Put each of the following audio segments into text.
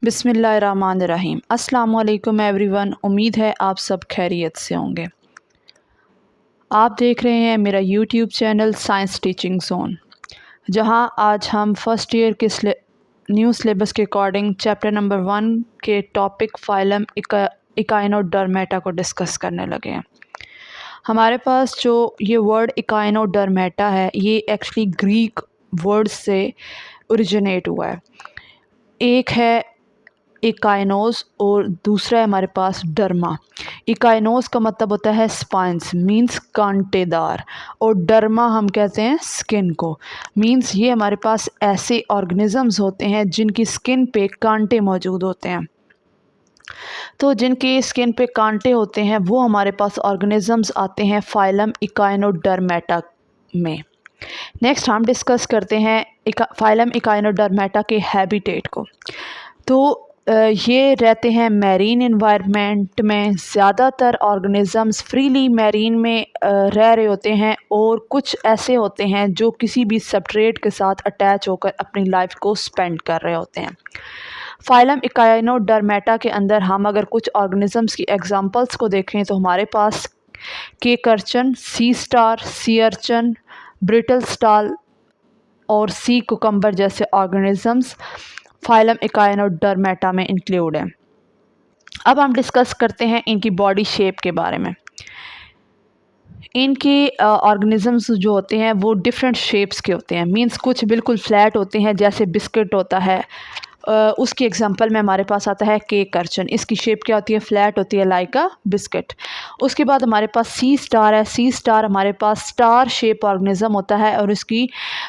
बिस्मिल्लाहिर्रहमानिर्रहीम। अस्सलाम वालेकुम एवरीवन। उम्मीद है आप सब खैरियत से होंगे। आप देख रहे हैं मेरा YouTube channel science teaching zone, जहां आज हम फ़र्स्ट ईयर के न्यू सिलेबस के अकॉर्डिंग चैप्टर नंबर 1 के टॉपिक फाइलम इकाइनोडर्मेटा को डिस्कस करने लगे हैं। हमारे पास जो ये वर्ड इकाइनोडर्मेटा है, ये एक्चुअली ग्रीक वर्ड से ओरिजिनेट हुआ है। एक है इकाइनोस और दूसरा है हमारे पास डर्मा। इकाइनोस का मतलब होता है स्पाइंस, मींस कांटेदार, और डर्मा हम कहते हैं स्किन को, मींस ये हमारे पास ऐसे ऑर्गेनिजम्स होते हैं जिनकी स्किन पे कांटे मौजूद होते हैं। तो जिनकी स्किन पे कांटे होते हैं वो हमारे पास ऑर्गेनिजम्स आते हैं फाइलम इकाइनोडर्मेटा में। नेक्स्ट हम डिस्कस करते हैं फाइलम इकाइनोडर्मेटा के हैबिटेट को। तो ये रहते हैं मैरीन इन्वायरमेंट में। ज़्यादातर ऑर्गेनिजम्स फ्रीली मैरीन में रह रहे होते हैं, और कुछ ऐसे होते हैं जो किसी भी सबस्ट्रेट के साथ अटैच होकर अपनी लाइफ को स्पेंड कर रहे होते हैं। फाइलम इकाइनोडर्मेटा के अंदर हम अगर कुछ ऑर्गेनिजम्स की एग्जांपल्स को देखें तो हमारे पास केक अर्चन, सी स्टार, सी अर्चन, ब्रिटल स्टार और सी कुकम्बर जैसे ऑर्गेनिजम्स फाइलम इकाइनोडर्मेटा में इंक्लूड है। अब हम डिस्कस करते हैं इनकी बॉडी शेप के बारे में। इनके ऑर्गेनिजम्स जो होते हैं वो डिफरेंट शेप्स के होते हैं, मींस कुछ बिल्कुल फ्लैट होते हैं जैसे बिस्किट होता है। उसकी एग्जांपल में हमारे पास आता है केक अर्चन। इसकी शेप क्या होती है? फ्लैट होती है, लाइक अ बिस्किट। उसके बाद हमारे पास सी स्टार है। सी स्टार हमारे पास स्टार शेप ऑर्गेनिज्म होता है और इसकी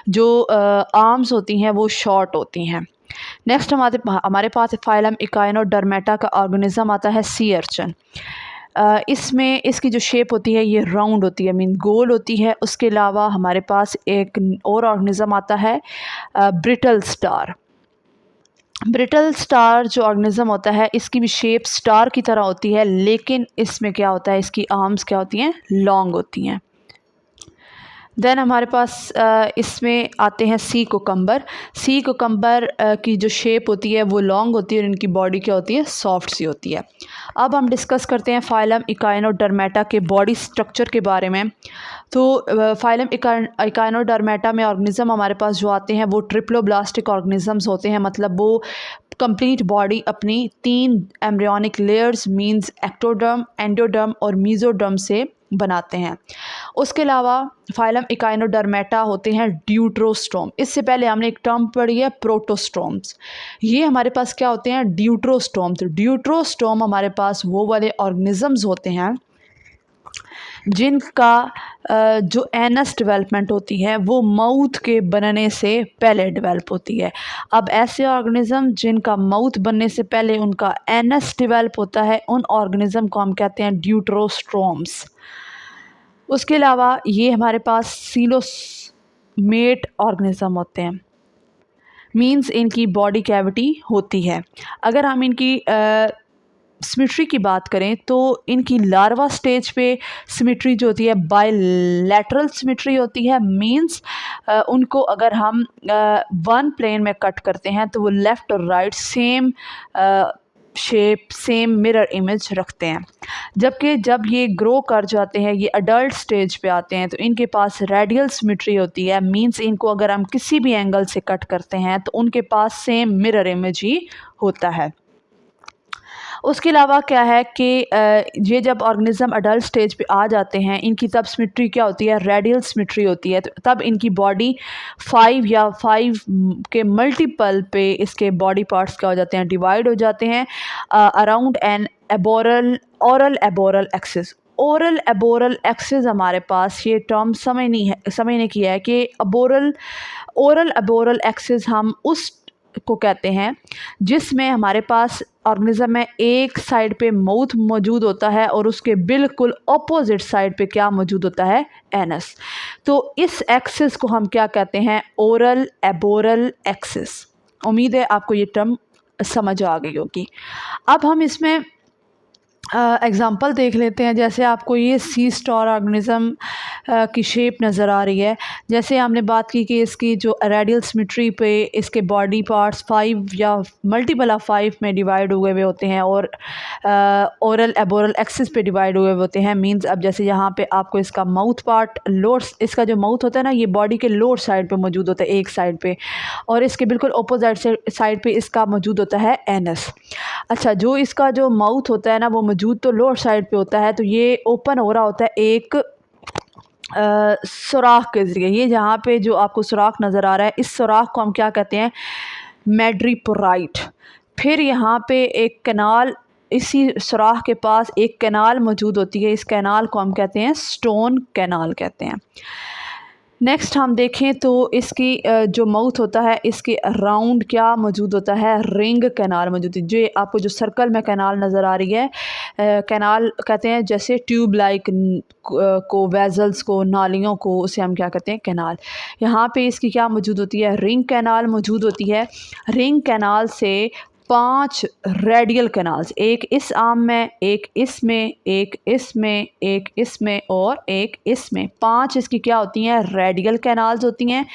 जो आर्म्स होती हैं वो शॉर्ट होती हैं। नेक्स्ट हमारे पास फाइलम इकाइनोडर्मेटा का ऑर्गेनिज्म आता है सी अर्चन। इसमें इसकी जो शेप होती है ये राउंड होती है, मीन गोल होती है। उसके अलावा हमारे पास एक और ऑर्गेनिज्म आता है ब्रिटल स्टार। ब्रिटल स्टार जो ऑर्गेनिज्म होता है इसकी भी शेप स्टार की तरह होती है, लेकिन इसमें क्या होता है, इसकी आर्म्स क्या होती हैं? लॉन्ग होती हैं। देन हमारे पास इसमें आते हैं सी कुकम्बर। सी कुकम्बर की जो शेप होती है वो लॉन्ग होती है और इनकी बॉडी क्या होती है? सॉफ्ट सी होती है। अब हम डिस्कस करते हैं फाइलम इकाइनोडर्मेटा के बॉडी स्ट्रक्चर के बारे में। तो फाइलम इकाइनोडर्मेटा में ऑर्गेनिज्म हमारे पास जो आते हैं वो ट्रिप्लोब्लास्टिक ऑर्गेनिजम्स होते हैं, मतलब वो कंप्लीट बॉडी अपनी 3 embryonic layers means ectoderm, endoderm और मीजोडर्म से बनाते हैं। उसके अलावा फाइलम इकाइनोडर्मेटा होते हैं ड्यूट्रोस्टोम। इससे पहले हमने एक टर्म पढ़ी है प्रोटोस्टोम्स। ये हमारे पास क्या होते हैं? ड्यूट्रोस्टोम। तो ड्यूट्रोस्टोम हमारे पास वो वाले ऑर्गेनिजम्स होते हैं जिनका जो एनस डेवलपमेंट होती है वो माउथ के बनने से पहले डेवलप होती है। अब ऐसे ऑर्गेनिज्म जिनका माउथ बनने से पहले उनका एनस डेवलप होता है, उन ऑर्गेनिज्म को हम कहते हैं ड्यूट्रोस्टोम्स। उसके अलावा ये हमारे पास सीलोमेट ऑर्गेनिज्म होते हैं, मींस इनकी बॉडी कैविटी होती है। अगर हम इनकी सिमेट्री की बात करें तो इनकी लार्वा स्टेज पे सिमेट्री जो होती है बायलैटरल सिमेट्री होती है, मींस उनको अगर हम वन प्लेन में कट करते हैं तो वो लेफ़्ट और right same shape, same mirror image रखते हैं। जबकि जब ये ग्रो कर जाते हैं, ये अडल्ट स्टेज पे आते हैं, तो इनके पास रेडियल सिमेट्री होती है, मींस इनको अगर हम किसी भी एंगल से कट करते हैं तो उनके पास सेम मिरर इमेज ही होता है। उसके अलावा क्या है कि ये जब ऑर्गेनिज्म अडल्ट स्टेज पे आ जाते हैं, इनकी तब सिमेट्री क्या होती है? रेडियल सिमेट्री होती है। तो तब इनकी बॉडी 5 या 5 के मल्टीपल पे इसके बॉडी पार्ट्स क्या हो जाते हैं? डिवाइड हो जाते हैं around an oral aboral axis. Oral aboral axis हमारे पास ये टर्म समझने की है कि ओरल एबोरल एक्सिस हम उस को कहते हैं जिसमें हमारे पास ऑर्गेनिज्म में एक साइड पे माउथ मौजूद होता है और उसके बिल्कुल ऑपोजिट साइड पे क्या मौजूद होता है? एनस। तो इस एक्सिस को हम क्या कहते हैं? Oral aboral axis. उम्मीद है आपको ये टर्म समझ आ गई होगी। अब हम इसमें एग्ज़ाम्पल देख लेते हैं। जैसे आपको ये सी स्टार ऑर्गेनिज़म की शेप नज़र आ रही है। जैसे हमने बात की कि इसकी जो रेडियल सिमेट्री पे इसके बॉडी पार्ट्स 5 या मल्टीपल ऑफ 5 में डिवाइड हुए होते हैं और ओरल एबोरल एक्सिस पे डिवाइड हुए होते हैं। मींस अब जैसे यहाँ पे आपको इसका माउथ पार्ट लोअर, इसका जो माउथ होता है ना, ये बॉडी के लोअर साइड पे मौजूद होता है एक साइड पे, और इसके बिल्कुल अपोजिट साइड पे इसका मौजूद होता है एनस। अच्छा, जो इसका जो माउथ होता है ना, वो मौजूद तो लोअर साइड पे होता है, तो ये ओपन हो रहा होता है एक सुराख के ज़रिए। ये जहाँ पे जो आपको सुराख नज़र आ रहा है, इस सुराख को हम क्या कहते हैं? मैड्रीपोराइट। फिर यहाँ पे एक कैनाल, इसी सुराख के पास एक कैनाल मौजूद होती है। इस कैनाल को हम कहते हैं स्टोन कैनाल कहते हैं। नेक्स्ट हम देखें तो इसकी जो माउथ होता है, इसके अराउंड क्या मौजूद होता है? रिंग कैनाल मौजूद है। जो आपको जो सर्कल में कैनाल नज़र आ रही है, कैनाल कहते हैं जैसे ट्यूब लाइक को, वेजल्स को, नालियों को, उसे हम क्या कहते हैं? कैनाल। यहाँ पे इसकी क्या मौजूद होती है? रिंग कैनाल मौजूद होती है। रिंग कैनाल से 5 रेडियल कैनाल्स, एक इस आर्म में, एक इसमें, एक इसमें, एक इसमें और एक इसमें, 5 इसकी क्या होती हैं? रेडियल कैनाल्स होती हैं।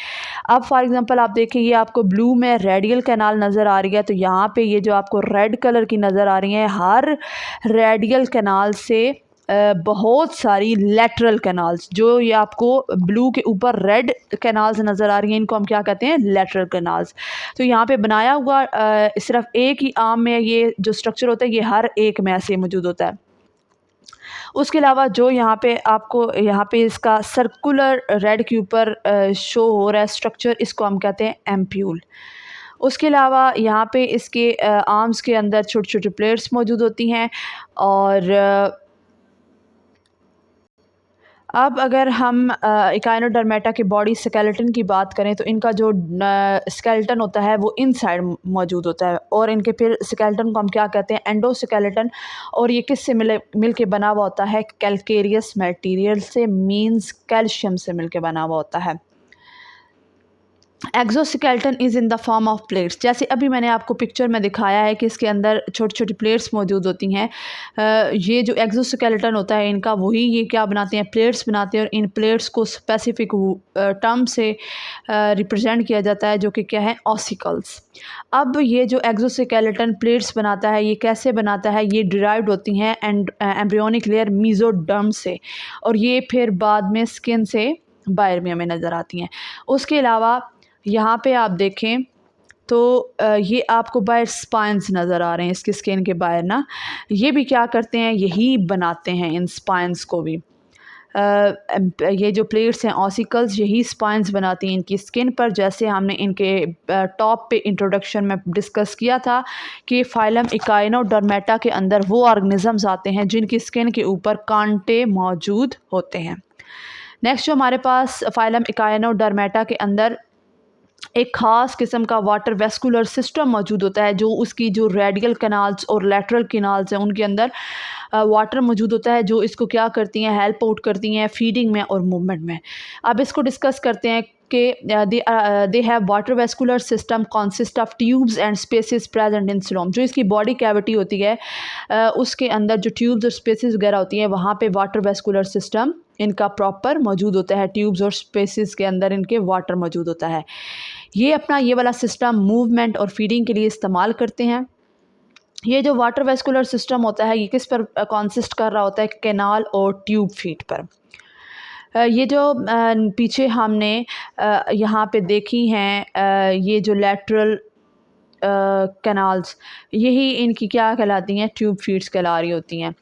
अब फॉर एग्जांपल आप देखें, ये आपको ब्लू में रेडियल कैनाल नज़र आ रही है, तो यहाँ पे ये जो आपको रेड कलर की नज़र आ रही है, हर रेडियल कैनाल से बहुत सारी लेटरल कैनाल्स, जो ये आपको ब्लू के ऊपर रेड कैनाल्स नज़र आ रही हैं, इनको हम क्या कहते हैं? Lateral canals. तो यहाँ पे बनाया हुआ सिर्फ एक ही आर्म में ये जो स्ट्रक्चर होता है, ये हर एक में ऐसे मौजूद होता है। उसके अलावा जो यहाँ पे आपको, यहाँ पे इसका सर्कुलर रेड के ऊपर शो हो रहा है स्ट्रक्चर, इसको हम कहते हैं एम्प्यूल। उसके अलावा यहाँ पे इसके आर्म्स के अंदर छोटे छोटे प्लेट्स मौजूद होती हैं। और अब अगर हम इकाइनोडर्मेटा के बॉडी स्केलेटन की बात करें, तो इनका जो स्केलेटन होता है वो इनसाइड मौजूद होता है, और इनके फिर स्केलेटन को हम क्या कहते हैं? एंडोस्केलेटन। और ये किससे मिल के बना हुआ होता है? कैल्केरियस मटेरियल से, मींस कैल्शियम से मिल के बना हुआ होता है। Exoskeleton is in the form of plates. जैसे अभी मैंने आपको पिक्चर में दिखाया है कि इसके अंदर छोटी छोटी प्लेट्स मौजूद होती हैं। ये जो एक्सोस्केलेटन होता है इनका, वही ये क्या बनाते हैं? प्लेट्स बनाते हैं, और इन प्लेट्स को स्पेसिफिक टर्म से रिप्रेजेंट किया जाता है, जो कि क्या है? ऑसिकल्स। अब ये जो एक्सोस्केलेटन प्लेट्स बनाता है, ये कैसे बनाता है? ये डिराइव्ड होती हैं एम्ब्रियोनिक लेयर मेसोडर्म से, और ये फिर बाद में स्किन से बाहर में हमें नज़र आती हैं। उसके अलावा यहाँ पे आप देखें तो ये आपको बाहर स्पाइंस नज़र आ रहे हैं इसकी स्किन के बाहर ना, ये भी क्या करते हैं? यही बनाते हैं इन स्पाइंस को भी। ये जो प्लेट्स हैं ऑसिकल्स, यही स्पाइंस बनाती हैं इनकी स्किन पर। जैसे हमने इनके टॉप पे इंट्रोडक्शन में डिस्कस किया था कि फाइलम इकाइनोडर्मेटा के अंदर वो ऑर्गेनिजम्स आते हैं जिनकी स्किन के ऊपर कांटे मौजूद होते हैं। नेक्स्ट जो हमारे पास फाइलम इकाइनोडर्मेटा के अंदर एक ख़ास किस्म का वाटर वेस्कुलर सिस्टम मौजूद होता है, जो उसकी जो रेडियल कैनाल्स और लेटरल कैनाल्स हैं उनके अंदर वाटर मौजूद होता है, जो इसको क्या करती हैं? हेल्प आउट करती हैं फीडिंग में और मूवमेंट में। अब इसको डिस्कस करते हैं कि they have water vascular system consist of tubes and spaces present in coelom. जो इसकी बॉडी कैविटी होती है, उसके अंदर जो ट्यूब्स और स्पेसिस वगैरह होती हैं, वहाँ पे वाटर वेस्कुलर सिस्टम इनका प्रॉपर मौजूद होता है। ट्यूब्स और स्पेसिस के अंदर इनके वाटर मौजूद होता है। ये अपना ये वाला सिस्टम मूवमेंट और फीडिंग के लिए इस्तेमाल करते हैं। ये जो वाटर वेस्कुलर सिस्टम होता है, ये किस पर कॉन्सिस्ट कर रहा होता है? कैनाल और ट्यूब फीट पर। ये जो पीछे हमने यहाँ पे देखी हैं, ये जो लेटरल कैनाल्स, यही इनकी क्या कहलाती हैं? ट्यूब फीड्स कहला रही होती हैं।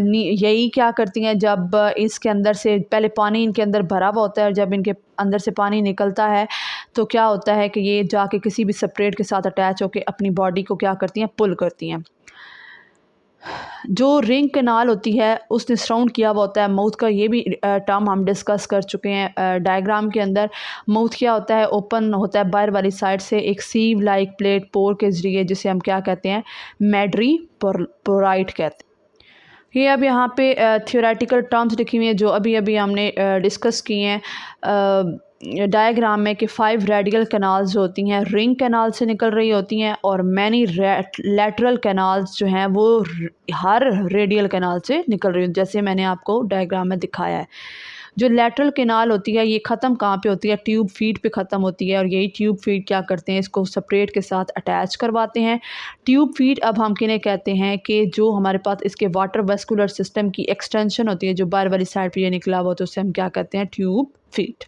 यही क्या करती हैं? जब इसके अंदर से पहले पानी इनके अंदर भरा हुआ होता है, और जब इनके अंदर से पानी निकलता है तो क्या होता है कि ये जाके किसी भी सब्सट्रेट के साथ अटैच होकर अपनी बॉडी को क्या करती हैं? पुल करती हैं। जो रिंग कैनाल होती है उसने सराउंड किया हुआ होता है माउथ का, ये भी टर्म हम डिस्कस कर चुके हैं डायग्राम के अंदर। माउथ क्या होता है? ओपन होता है बाहर वाली साइड से एक सीव लाइक प्लेट पोर के ज़रिए, जिसे हम क्या कहते हैं? मैड्रीपोराइट कहते हैं। ये अब यहाँ पे थियोरेटिकल टर्म्स लिखी हुई हैं जो अभी अभी हमने डिस्कस किए हैं। डायग्राम में कि 5 रेडियल कैनाल्स जो होती हैं रिंग कैनाल से निकल रही होती हैं और मैनी लैटरल कैनाल्स जो हैं वो हर रेडियल कैनाल से निकल रही होती हैं, जैसे मैंने आपको डायग्राम में दिखाया है। जो लैटरल कैनाल होती है ये ख़त्म कहाँ पे होती है, ट्यूब फीट पे ख़त्म होती है, और यही ट्यूब फीट क्या करते हैं, इसको सेपरेट के साथ अटैच करवाते हैं। ट्यूब फीट अब हम किन्हें कहते हैं कि जो हमारे पास इसके वाटर वेस्कुलर सिस्टम की एक्सटेंशन होती है, जो बाहर वाली साइड पे ये निकला हुआ, तो उसे हम क्या कहते हैं, tube feet,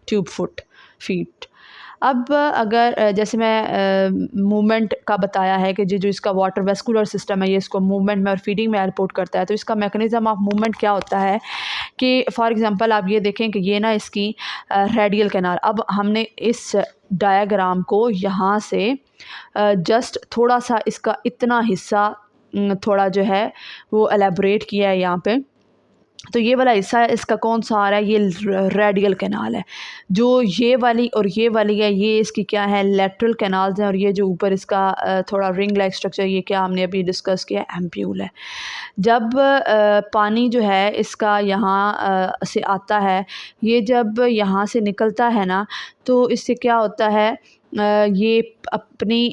tube foot, feet. अब अगर जैसे मैं मूवमेंट का बताया है कि जो इसका वाटर वेस्कुलर सिस्टम है ये इसको मूवमेंट में और फीडिंग में हेल्प करता है, तो इसका मैकेनिज़्म ऑफ मूवमेंट क्या होता है कि फॉर एग्जांपल आप ये देखें कि ये ना इसकी रेडियल कैनाल, अब हमने इस डायग्राम को यहाँ से जस्ट थोड़ा सा इसका इतना हिस्सा थोड़ा जो है वो एलेबोरेट किया है यहाँ पे। तो ये वाला हिस्सा है इसका कौन सा आ रहा है, ये रेडियल कैनाल है। जो ये वाली और ये वाली है ये इसकी क्या है, लैटरल कैनाल्स हैं, और ये जो ऊपर इसका थोड़ा रिंग लाइक स्ट्रक्चर ये क्या हमने अभी डिस्कस किया, एम्प्यूल है। जब पानी जो है इसका यहाँ से आता है, ये जब यहाँ से निकलता है ना, तो इससे क्या होता है, ये अपनी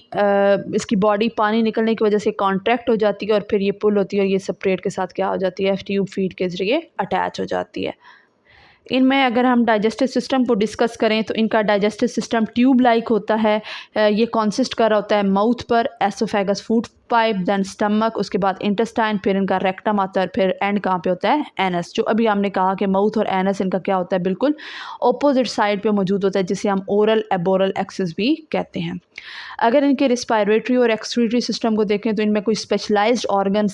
इसकी बॉडी पानी निकलने की वजह से कॉन्ट्रैक्ट हो जाती है और फिर ये पुल होती है और ये सेपरेट के साथ क्या हो जाती है, ट्यूब फीड के ज़रिए अटैच हो जाती है। इनमें अगर हम डाइजेस्टिव सिस्टम को डिस्कस करें तो इनका डाइजेस्टिव सिस्टम ट्यूब लाइक होता है। ये कॉन्सिस्ट कर रहा होता है माउथ पर, oesophagus, food pipe, then stomach, उसके बाद इंटेस्टाइन, फिर इनका रेक्टम आता है, फिर एंड कहाँ पे होता है, एनस। जो अभी हमने कहा कि माउथ और एनस इनका क्या होता है, बिल्कुल ऑपोजिट साइड पे मौजूद होता है, जिसे हम ओरल एबोरल एक्सिस भी कहते हैं। अगर इनके रिस्पायरेटरी और एक्सक्रीटरी सिस्टम को देखें तो इनमें कोई स्पेशलाइज्ड ऑर्गन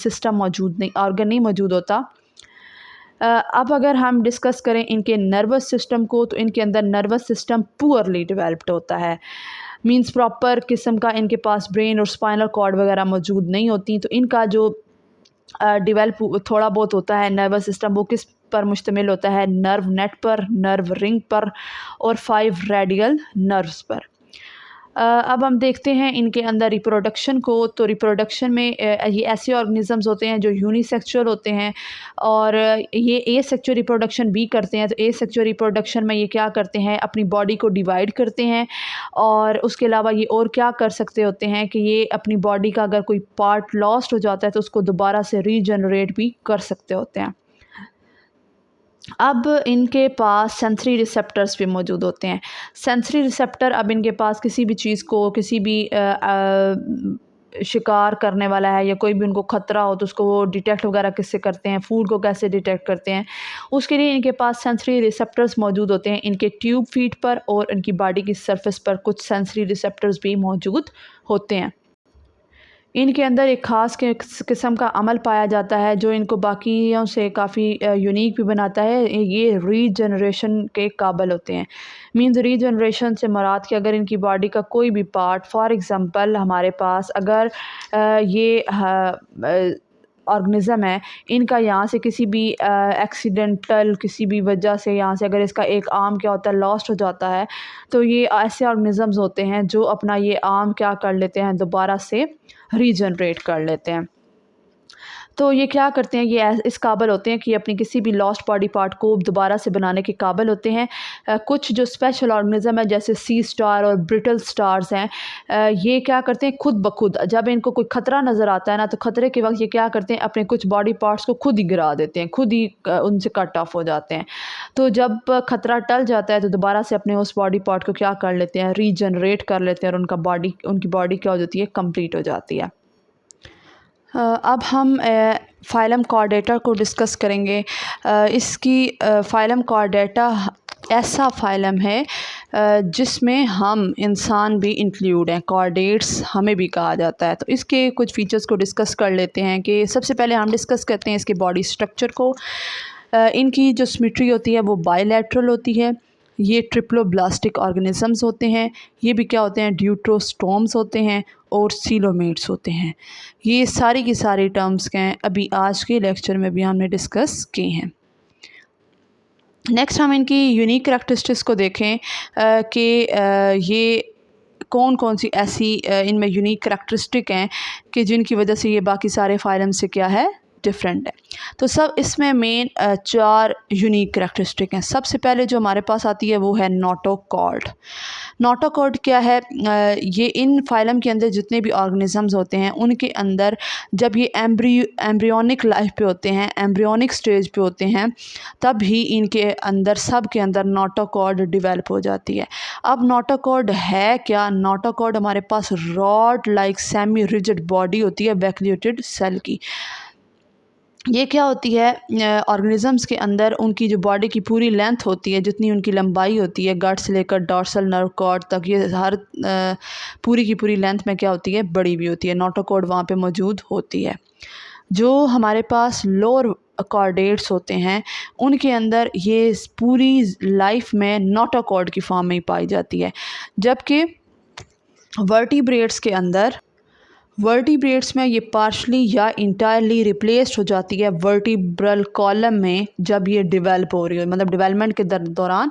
नहीं मौजूद होता। अब अगर हम डिस्कस करें इनके नर्वस सिस्टम को, तो इनके अंदर नर्वस सिस्टम पुअरली डेवलप्ड होता है, मींस प्रॉपर किस्म का इनके पास ब्रेन और स्पाइनल कॉर्ड वगैरह मौजूद नहीं होती। तो इनका जो डेवलप थोड़ा बहुत होता है नर्वस सिस्टम, वो किस पर मुश्तमिल होता है, नर्व नेट पर, नर्व रिंग पर और 5 रेडियल नर्व्स पर। अब हम देखते हैं इनके अंदर रिप्रोडक्शन को। तो रिप्रोडक्शन में ये ऐसे ऑर्गेनिजम्स होते हैं जो यूनिसेक्सुअल होते हैं और ये एसेक्सुअल रिप्रोडक्शन भी करते हैं। तो एसेक्सुअल रिप्रोडक्शन में ये क्या करते हैं, अपनी बॉडी को डिवाइड करते हैं, और उसके अलावा ये और क्या कर सकते होते हैं कि ये अपनी बॉडी का अगर कोई पार्ट लॉस्ट हो जाता है तो उसको दोबारा से रीजनरेट भी कर सकते होते हैं। अब इनके पास सेंसरी रिसेप्टर्स भी मौजूद होते हैं। सेंसरी रिसेप्टर अब इनके पास किसी भी चीज़ को, किसी भी शिकार करने वाला है या कोई भी उनको ख़तरा हो तो उसको वो डिटेक्ट वगैरह किससे करते हैं, फूड को कैसे डिटेक्ट करते हैं, उसके लिए इनके पास सेंसरी रिसेप्टर्स मौजूद होते हैं। इनके ट्यूब फीट पर और इनकी बॉडी की सरफेस पर कुछ सेंसरी रिसेप्टर्स भी मौजूद होते हैं। इनके अंदर एक ख़ास किस्म का अमल पाया जाता है जो इनको बाकियों से काफ़ी यूनिक भी बनाता है। ये रीजनरेशन के काबिल होते हैं। मीन्स रीजनरेशन से मुराद कि अगर इनकी बॉडी का कोई भी पार्ट, फॉर एग्ज़ाम्पल हमारे पास अगर ये ऑर्गेनिज़म है, इनका यहाँ से किसी भी एक्सीडेंटल किसी भी वजह से यहाँ से अगर इसका एक आर्म क्या होता है लॉस्ट हो जाता है, तो ये ऐसे ऑर्गेनिज़म्स होते हैं जो अपना ये आर्म क्या कर लेते हैं, दोबारा से रीजनरेट कर लेते हैं। तो ये क्या करते हैं, ये इस काबिल होते हैं कि अपनी किसी भी लॉस्ट बॉडी पार्ट को दोबारा से बनाने के काबिल होते हैं। कुछ जो स्पेशल ऑर्गेनिज़म है जैसे सी स्टार और ब्रिटल स्टार्स हैं, ये क्या करते हैं खुद ब खुद, जब इनको कोई ख़तरा नज़र आता है ना, तो ख़तरे के वक्त ये क्या करते हैं, अपने कुछ बॉडी पार्ट्स को खुद ही गिरा देते हैं, खुद ही उनसे कट ऑफ हो जाते हैं। तो जब ख़तरा टल जाता है तो दोबारा से अपने उस बॉडी पार्ट को क्या कर लेते हैं, रीजनरेट कर लेते हैं, और उनकी बॉडी क्या हो जाती है, कंप्लीट हो जाती है। अब हम फाइलम कॉर्डेटा को डिस्कस करेंगे। इसकी फाइलम कॉर्डेटा ऐसा फाइलम है जिसमें हम इंसान भी इंक्लूड हैं, कॉर्डेट्स हमें भी कहा जाता है। तो इसके कुछ फीचर्स को डिस्कस कर लेते हैं कि सबसे पहले हम डिस्कस करते हैं इसके बॉडी स्ट्रक्चर को। इनकी जो सिमेट्री होती है वो बायलैटरल होती है। ये ट्रिप्लोब्लास्टिक ऑर्गेनिजम्स होते हैं। ये भी क्या होते हैं, ड्यूट्रोस्टोम्स होते हैं और सीलोमेट्स होते हैं। ये सारी की सारी टर्म्स के हैं, अभी आज के लेक्चर में भी हमने डिस्कस किए हैं। नेक्स्ट हम इनकी यूनिक करैक्टरिस्टिक्स को देखें कि ये कौन कौन सी ऐसी इनमें यूनिक करैक्टरिस्टिक हैं कि जिनकी वजह से ये बाकी सारे फाइलम से क्या है, डिफरेंट है। तो सब इसमें मेन 4 यूनिक करैक्टरिस्टिक हैं। सबसे पहले जो हमारे पास आती है वो है नोटोकॉर्ड। नोटोकॉर्ड क्या है? ये इन फाइलम के अंदर जितने भी ऑर्गेनिजम्स होते हैं उनके अंदर जब ये एम्ब्रियोनिक लाइफ पे होते हैं, एम्ब्रियोनिक स्टेज पे होते हैं, तब ही इनके अंदर सब के अंदर नोटोकॉर्ड डेवलप हो जाती है। अब नोटोकॉर्ड है क्या? नोटोकॉर्ड हमारे पास rod like semi rigid body होती है वैक्यूलेटेड सेल की। ये क्या होती है? ऑर्गेनिजम्स के अंदर उनकी जो बॉडी की पूरी लेंथ होती है, जितनी उनकी लंबाई होती है गट से लेकर डॉर्सल नर्व कॉर्ड तक, ये हर पूरी की पूरी लेंथ में क्या होती है? बड़ी हुई होती है। नोटोकॉर्ड वहाँ पे मौजूद होती है। जो हमारे पास लोअर कॉर्डेट्स होते हैं उनके अंदर ये पूरी लाइफ में नोटोकॉर्ड की फॉर्म में ही पाई जाती है। जबकि वर्टिब्रेट्स में ये पार्शली या इंटायरली रिप्लेस्ड हो जाती है वर्टिब्रल कॉलम में जब ये डेवलप हो रही हो, मतलब डेवलपमेंट के दौरान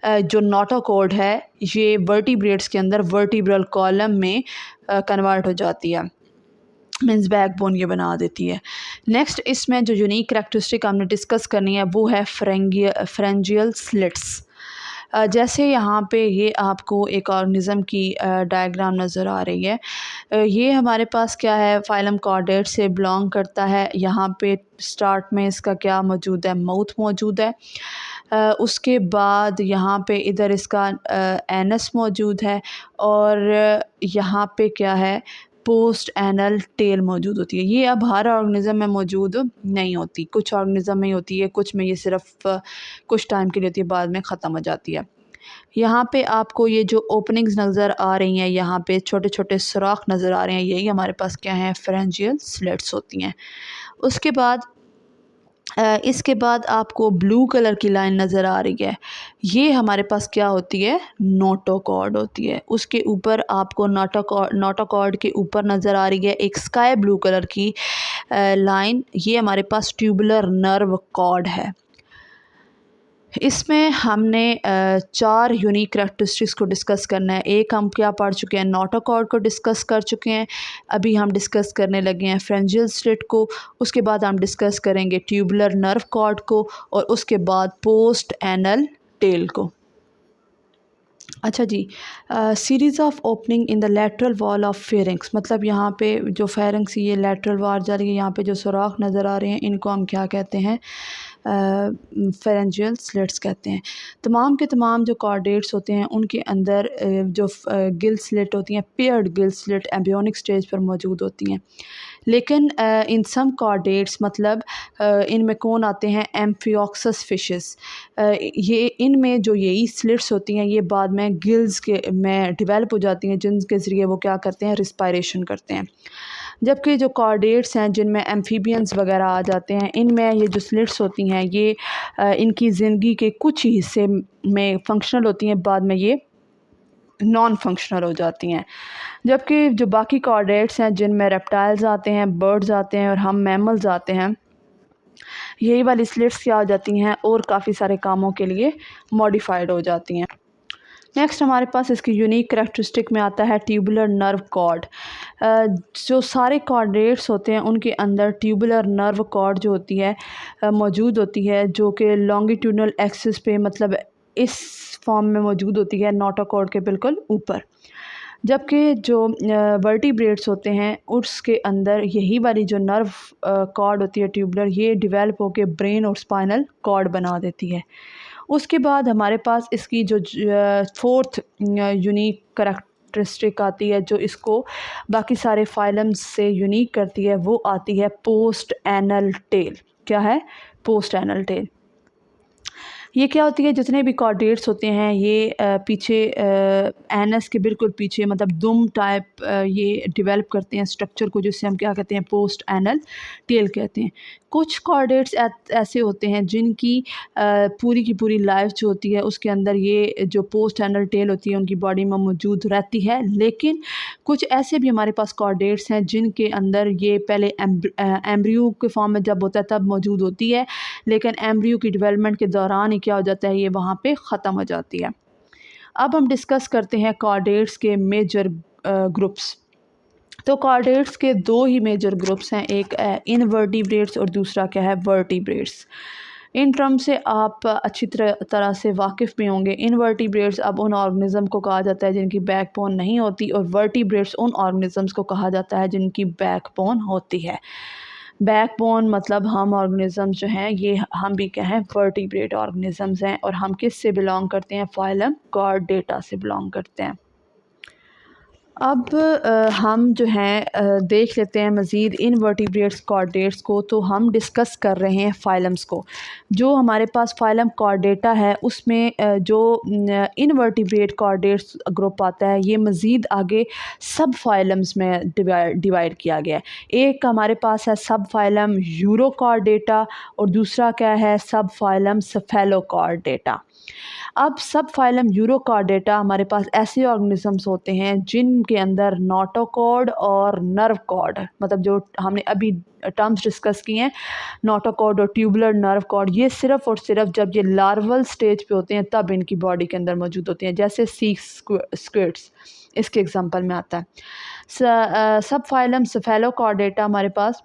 जो नोटोकॉर्ड है ये वर्टिब्रेट्स के अंदर वर्टिब्रल कॉलम में कन्वर्ट हो जाती है, मीन्स बैकबोन ये बना देती है। नेक्स्ट इसमें जो यूनिक करैक्टरिस्टिक हमने डिस्कस करनी है वो है फ्रेंजियल स्लिट्स। जैसे यहाँ पे ये आपको एक ऑर्गेनिज़म की डायग्राम नज़र आ रही है। ये हमारे पास क्या है? फाइलम कॉर्डेट से बिलोंग करता है। यहाँ पे स्टार्ट में इसका क्या मौजूद है? माउथ मौजूद है। उसके बाद यहाँ पे इधर इसका एनस मौजूद है और यहाँ पे क्या है? पोस्ट एनल टेल मौजूद होती है। ये अब हर ऑर्गेनिज़म में मौजूद नहीं होती, कुछ ऑर्गेनिज़म में होती है, कुछ में ये सिर्फ कुछ टाइम के लिए होती है, बाद में ख़त्म हो जाती है। यहाँ पे आपको ये जो ओपनिंग्स नज़र आ रही हैं, यहाँ पे छोटे छोटे सुराख नज़र आ रहे हैं, यही हमारे पास क्या है? फ्रेंजियल स्लिट्स होती हैं। उसके बाद इसके बाद आपको ब्लू कलर की लाइन नज़र आ रही है, ये हमारे पास क्या होती है? नोटोकॉर्ड होती है। उसके ऊपर आपको नोटोकॉर्ड के ऊपर नज़र आ रही है एक स्काई ब्लू कलर की लाइन, ये हमारे पास ट्यूबुलर नर्व कॉर्ड है। इसमें हमने 4 यूनिक करैक्टरिस्टिक्स को डिस्कस करना है। एक हम क्या पढ़ चुके हैं? नोटोकॉर्ड को डिस्कस कर चुके हैं। अभी हम डिस्कस करने लगे हैं फ्रेंजियल स्लिट को। उसके बाद हम डिस्कस करेंगे ट्यूबुलर नर्व कॉर्ड को और उसके बाद पोस्ट एनल टेल को। अच्छा जी, series of opening in the lateral wall of pharynx, मतलब यहाँ पे जो फेरिंक्स ये लेटरल वॉल जा रही है, यहाँ पे जो सुराख नज़र आ रहे हैं इनको हम क्या कहते हैं? फेरेंजियल स्लिट्स कहते हैं। तमाम के तमाम जो कॉर्डेट्स होते हैं उनके अंदर जो गिल स्लिट होती हैं, paired Gill slit embryonic stage पर मौजूद होती हैं। लेकिन इन सम कॉर्डेट्स, मतलब इनमें कौन आते हैं? Amphioxus fishes. ये इनमें जो यही स्लिट्स होती हैं ये बाद में गिल्स के में डेवलप हो जाती हैं, जिनके ज़रिए वो क्या करते हैं? रिस्पायरेशन करते हैं। जबकि जो कॉर्डेट्स हैं जिनमें एम्फीबियंस वगैरह आ जाते हैं, इनमें ये जो स्लिट्स होती हैं ये इनकी ज़िंदगी के कुछ ही हिस्से में फंक्शनल होती हैं, बाद में ये नॉन फंक्शनल हो जाती हैं। जबकि जो बाकी कॉर्डेट्स हैं जिनमें रेप्टाइल्स आते हैं, बर्ड्स आते हैं और हम मैमल्स आते हैं, यही वाली स्लिट्स क्या हो जाती हैं और काफ़ी सारे कामों के लिए मॉडिफाइड हो जाती हैं। नेक्स्ट हमारे पास इसकी यूनिक करैक्टरिस्टिक में आता है ट्यूबुलर नर्व कॉर्ड। जो सारे कॉर्डेट्स होते हैं उनके अंदर ट्यूबुलर नर्व कॉर्ड जो होती है मौजूद होती है, जो कि लॉन्गिट्यूडनल एक्सिस पे, मतलब इस फॉर्म में मौजूद होती है नोटोकॉर्ड के बिल्कुल ऊपर। जबकि जो वर्टिब्रेट्स होते हैं उसके अंदर यही वाली जो नर्व कॉर्ड होती है ट्यूबुलर, ये डेवलप होकर ब्रेन और स्पाइनल कॉर्ड बना देती है। उसके बाद हमारे पास इसकी जो फोर्थ यूनिक करैक्टरिस्टिक आती है, जो इसको बाकी सारे फाइलम्स से यूनिक करती है, वो आती है पोस्ट एनल टेल। क्या है? Post anal tail. ये क्या होती है? जितने भी कॉर्डेट्स होते हैं ये पीछे एनस के बिल्कुल पीछे, मतलब दुम टाइप ये डेवलप करते हैं स्ट्रक्चर को, जिससे हम क्या कहते हैं? पोस्ट एनल टेल कहते हैं। कुछ कॉर्डेट्स ऐसे होते हैं जिनकी पूरी की पूरी लाइफ जो होती है उसके अंदर ये जो पोस्ट एनल टेल होती है उनकी बॉडी में मौजूद रहती है। लेकिन कुछ ऐसे भी हमारे पास कॉर्डेट्स हैं जिनके अंदर ये पहले एम्ब्रियो के फॉर्म में जब होता है तब मौजूद होती है, लेकिन एम्ब्रियो की डेवलपमेंट के दौरान ही क्या हो जाता है? ये वहाँ पे ख़त्म हो जाती है। अब हम डिस्कस करते हैं कॉर्डेट्स के मेजर ग्रुप्स। तो कॉर्डेट्स के दो ही मेजर ग्रुप्स हैं, एक इनवर्टिब्रेट्स और दूसरा क्या है, वर्टिब्रेट्स। इन टर्म से आप अच्छी तरह से वाकिफ़ भी होंगे। इनवर्टिब्रेट्स अब उन ऑर्गेनिज़म को कहा जाता है जिनकी बैकबोन नहीं होती, और वर्टिब्रेट्स उन ऑर्गेनिज़म्स को कहा जाता है जिनकी बैकबोन होती है। बैकबोन मतलब हम ऑर्गेनिज़म्स जो हैं ये हम भी क्या हैं, वर्टिब्रेट ऑर्गेनिज़म्स हैं, और हम किस से बिलोंग करते हैं, फाइलम कॉर्डेटा से बिलोंग करते हैं। अब हम जो हैं देख लेते हैं मज़ीद इनवर्टिब्रेट्स कॉर्डेट्स को। तो हम डिस्कस कर रहे हैं फाइलम्स को। जो हमारे पास फाइलम कॉर्डेटा है उसमें जो इनवर्टिब्रेट कॉर्डेट्स ग्रुप आता है, ये मज़ीद आगे सब फाइलम्स में डिवाइड किया गया है। एक हमारे पास है सब फाइलम यूरोकॉर्डेटा और दूसरा क्या है, सब फाइलम सेफेलोकॉर्डेटा। अब सब फाइलम यूरोकॉर्डेटा हमारे पास ऐसे ऑर्गेनिजम्स होते हैं जिनके अंदर नोटोकॉर्ड और नर्व कॉर्ड, मतलब जो हमने अभी टर्म्स डिस्कस किए हैं, नोटोकॉर्ड और ट्यूबुलर नर्व कॉर्ड, ये सिर्फ़ और सिर्फ जब ये लार्वल स्टेज पे होते हैं तब इनकी बॉडी के अंदर मौजूद होते हैं, जैसे सी स्क्विड्स इसके एग्जांपल में आता है। सब फाइलम सेफेलोकॉर्डेटा हमारे पास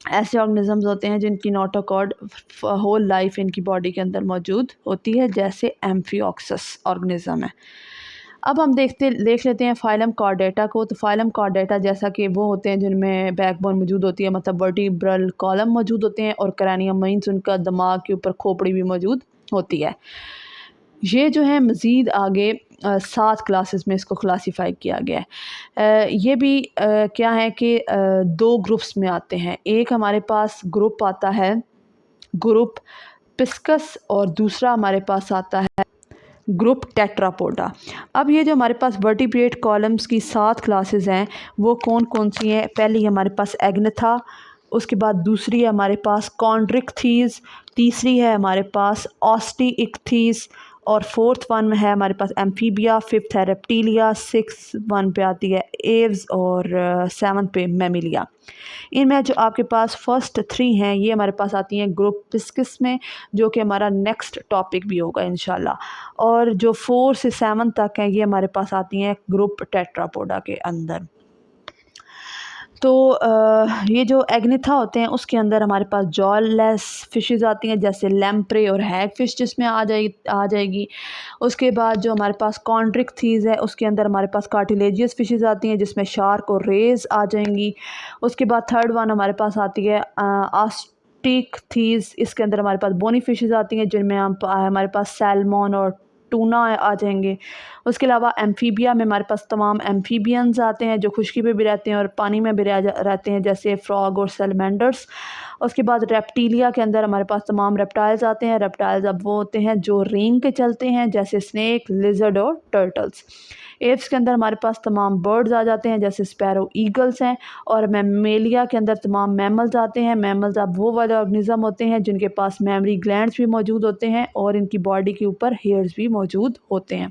ऐसे ऑर्गेनिजम्स होते हैं जिनकी नोटोकॉर्ड होल लाइफ इनकी बॉडी के अंदर मौजूद होती है, जैसे एम्फिऑक्सस ऑर्गेनिज्म है। अब हम देख लेते हैं फाइलम कॉर्डेटा को। तो फाइलम कॉर्डेटा जैसा कि वो होते हैं जिनमें बैकबोन मौजूद होती है, मतलब वर्टिब्रल कॉलम मौजूद होते हैं, और क्रैनियम मीन्स उनका दिमाग के ऊपर खोपड़ी भी मौजूद होती है। ये जो है मज़ीद आगे 7 क्लासेस में इसको क्लासीफाई किया गया है। ये भी क्या है कि 2 ग्रुप्स में आते हैं। एक हमारे पास ग्रुप आता है ग्रुप पिस्कस, और दूसरा हमारे पास आता है ग्रुप टेट्रापोडा। अब ये जो हमारे पास वर्टिब्रेट कॉलम्स की 7 क्लासेस हैं वो कौन कौन सी हैं? पहली हमारे पास एग्नेथा, उसके बाद दूसरी है हमारे पास कॉन्ड्रिक्थीज़, तीसरी है हमारे पास ऑस्टिइक्थीज़, और फोर्थ वन में है हमारे पास एम्फीबिया, फिफ्थ है रेप्टिलिया, सिक्स वन पे आती है एव्स, और सेवन्थ पे मैमिलिया। इनमें जो आपके पास फर्स्ट 3 हैं ये हमारे पास आती हैं ग्रुप पिस्कस में, जो कि हमारा नेक्स्ट टॉपिक भी होगा इंशाल्लाह, और जो 4 से 7 तक हैं ये हमारे पास आती हैं ग्रुप टेट्रापोडा के अंदर। तो ये जो एग्नेथा होते हैं उसके अंदर हमारे पास जॉलेस फिशेस आती हैं, जैसे लैम्प्रे और हैग फिश जिसमें आ जाएगी। उसके बाद जो हमारे पास कॉन्ड्रिक्थीज़ है उसके अंदर हमारे पास कार्टिलेजियस फिशेस आती हैं जिसमें शार्क और रेज आ जाएंगी। उसके बाद थर्ड वन हमारे पास आती है ऑस्टिकथीज़, इसके अंदर हमारे पास बोनी फिशेस आती हैं जिनमें हमारे पास सैल्मन और टूना आ जाएंगे। उसके अलावा एम्फीबिया में हमारे पास तमाम एम्फीबियंस आते हैं जो खुश्की पे भी रहते हैं और पानी में भी रहते हैं, जैसे फ्रॉग और सैलमेंडर्स। उसके बाद रेप्टिलिया के अंदर हमारे पास तमाम रेप्टाइल्स आते हैं। रेप्टाइल्स अब वो होते हैं जो रेंग के चलते हैं, जैसे स्नेक, लिजर्ड और टर्टल्स। एप्स के अंदर हमारे पास तमाम बर्ड्स आ जाते हैं जैसे स्पैरो, ईगल्स हैं। और मैमेलिया के अंदर तमाम मैमल्स आते हैं। मैमल्स अब वो वाले ऑर्गेनिज्म होते हैं जिनके पास मेमरी ग्लैंड्स भी मौजूद होते हैं और इनकी बॉडी के ऊपर हेयर्स भी मौजूद होते हैं,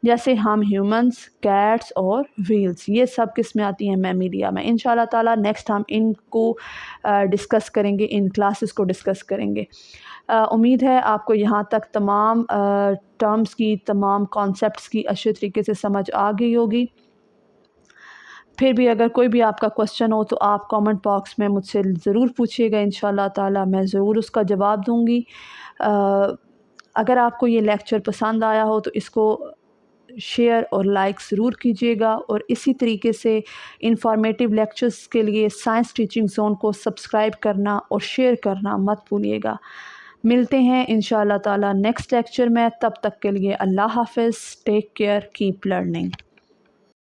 जैसे हम ह्यूमंस, कैट्स और व्हील्स। ये सब किस में आती हैं? मैमेलिया में। इंशाल्लाह ताला नेक्स्ट हम इनको डिस्कस करेंगे, इन क्लासेस को डिस्कस करेंगे। उम्मीद है आपको यहाँ तक तमाम टर्म्स की, तमाम कॉन्सेप्ट्स की अच्छे तरीके से समझ आ गई होगी। फिर भी अगर कोई भी आपका क्वेश्चन हो तो आप कमेंट बॉक्स में मुझसे ज़रूर पूछिएगा, इंशाल्लाह ताला मैं ज़रूर उसका जवाब दूँगी। अगर आपको ये लेक्चर पसंद आया हो तो इसको शेयर और लाइक ज़रूर कीजिएगा, और इसी तरीके से इंफॉर्मेटिव लेक्चर्स के लिए साइंस टीचिंग जोन को सब्सक्राइब करना और शेयर करना मत भूलिएगा। मिलते हैं इंशाल्लाह ताला नेक्स्ट लेक्चर में। तब तक के लिए अल्लाह हाफ़िज़, टेक केयर, कीप लर्निंग।